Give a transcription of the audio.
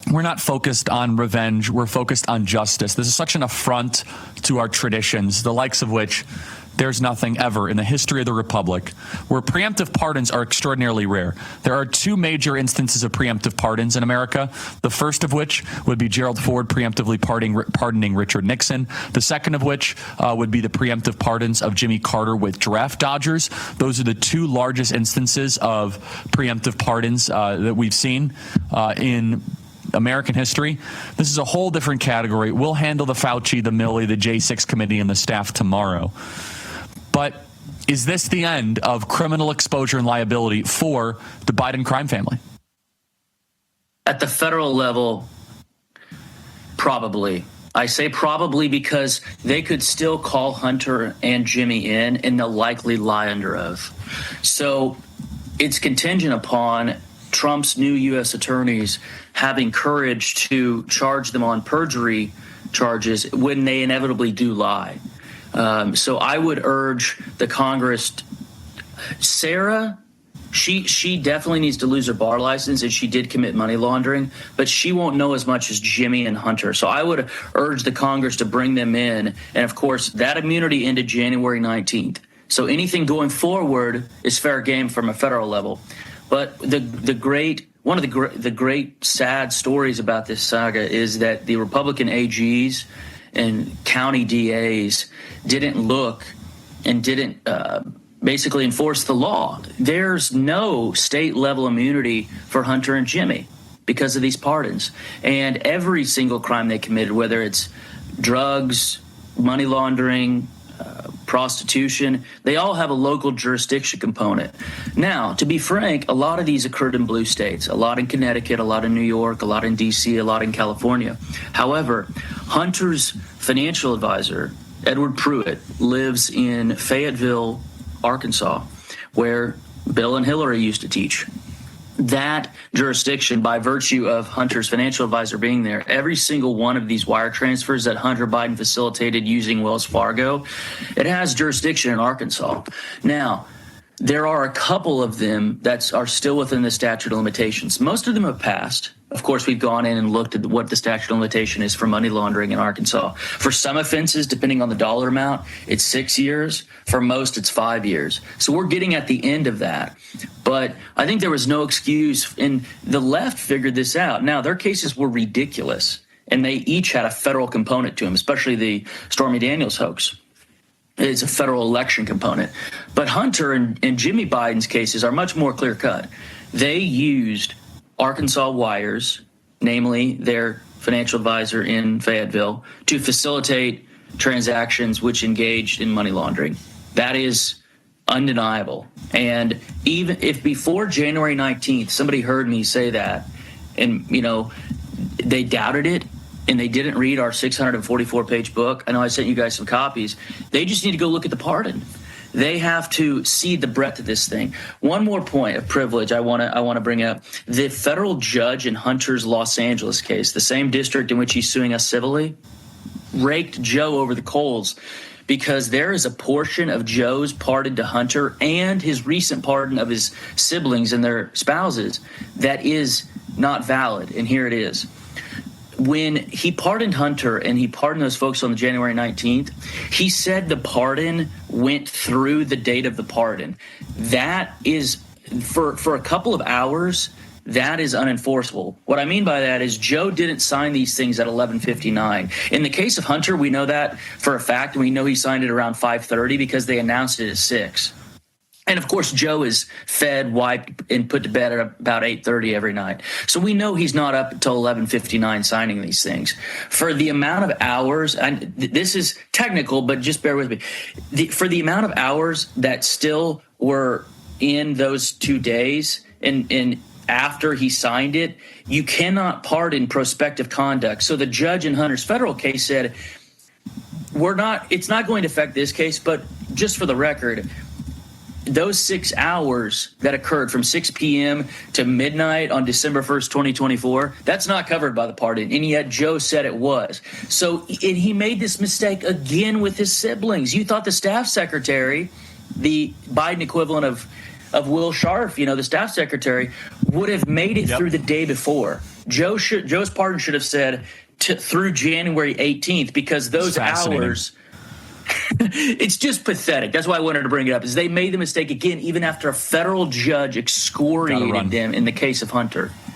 we're not focused on revenge. We're focused on justice. This is such an affront to our traditions, the likes of which there's nothing ever in the history of the Republic where preemptive pardons are extraordinarily rare. There are two major instances of preemptive pardons in America, the first of which would be Gerald Ford preemptively pardoning Richard Nixon. The second of which would be the preemptive pardons of Jimmy Carter with draft dodgers. Those are the two largest instances of preemptive pardons that we've seen in American history. This is a whole different category. We'll handle the Fauci, the Milley, the J6 committee, and the staff tomorrow. But is this the end of criminal exposure and liability for the Biden crime family? At the federal level, probably. I say probably because they could still call Hunter and Jimmy in, and they'll likely lie under oath. So it's contingent upon Trump's new U.S. attorneys having courage to charge them on perjury charges when they inevitably do lie. So I would urge the Congress. Sarah, she definitely needs to lose her bar license, and she did commit money laundering, but she won't know as much as Jimmy and Hunter. So I would urge the Congress to bring them in. And of course, that immunity ended January 19th. So anything going forward is fair game from a federal level. But one of the great sad stories about this saga is that the Republican AGs and county DAs didn't look and didn't basically enforce the law. There's no state level immunity for Hunter and Jimmy because of these pardons. And every single crime they committed, whether it's drugs, money laundering, prostitution, they all have a local jurisdiction component. Now, to be frank, a lot of these occurred in blue states, a lot in Connecticut, a lot in New York, a lot in D.C., a lot in California. However, Hunter's financial advisor, Edward Pruitt, lives in Fayetteville, Arkansas, where Bill and Hillary used to teach. That jurisdiction, by virtue of Hunter's financial advisor being there, every single one of these wire transfers that Hunter Biden facilitated using Wells Fargo, it has jurisdiction in Arkansas. Now, there are a couple of them that are still within the statute of limitations. Most of them have passed. Of course, we've gone in and looked at what the statute of limitation is for money laundering in Arkansas. For some offenses, depending on the dollar amount, it's 6 years. For most, it's 5 years. So we're getting at the end of that. But I think there was no excuse, and the left figured this out. Now, their cases were ridiculous, and they each had a federal component to them, especially the Stormy Daniels hoax. It's a federal election component. But Hunter and Jimmy Biden's cases are much more clear-cut. They used Arkansas wires, namely their financial advisor in Fayetteville, to facilitate transactions which engaged in money laundering. That is undeniable. And even if before January 19th, somebody heard me say that, and, they doubted it, and they didn't read our 644-page book, I know I sent you guys some copies, they just need to go look at the pardon. They have to see the breadth of this thing. One more point of privilege I want to bring up. The federal judge in Hunter's Los Angeles case, the same district in which he's suing us civilly, raked Joe over the coals because there is a portion of Joe's pardon to Hunter and his recent pardon of his siblings and their spouses that is not valid, and here it is. When he pardoned Hunter and he pardoned those folks on the January 19th, he said the pardon went through the date of the pardon. That is, for a couple of hours, that is unenforceable. What I mean by that is Joe didn't sign these things at 11:59. In the case of Hunter, we know that for a fact, and we know he signed it around 5:30 because they announced it at 6. And of course, Joe is fed, wiped, and put to bed at about 8:30 every night. So we know he's not up until 11:59 signing these things. For the amount of hours, and this is technical, but just bear with me. For the amount of hours that still were in those 2 days, and after he signed it, you cannot pardon prospective conduct. So the judge in Hunter's federal case said, it's not going to affect this case, but just for the record, those 6 hours that occurred from 6 p.m. to midnight on December 1st, 2024, that's not covered by the pardon. And yet Joe said it was. So, and he made this mistake again with his siblings. You thought the staff secretary, the Biden equivalent of Will Scharf, the staff secretary, would have made it through the day before. Joe's pardon should have said through January 18th, because those hours. It's just pathetic. That's why I wanted to bring it up. Is they made the mistake again, even after a federal judge excoriated them in the case of Hunter.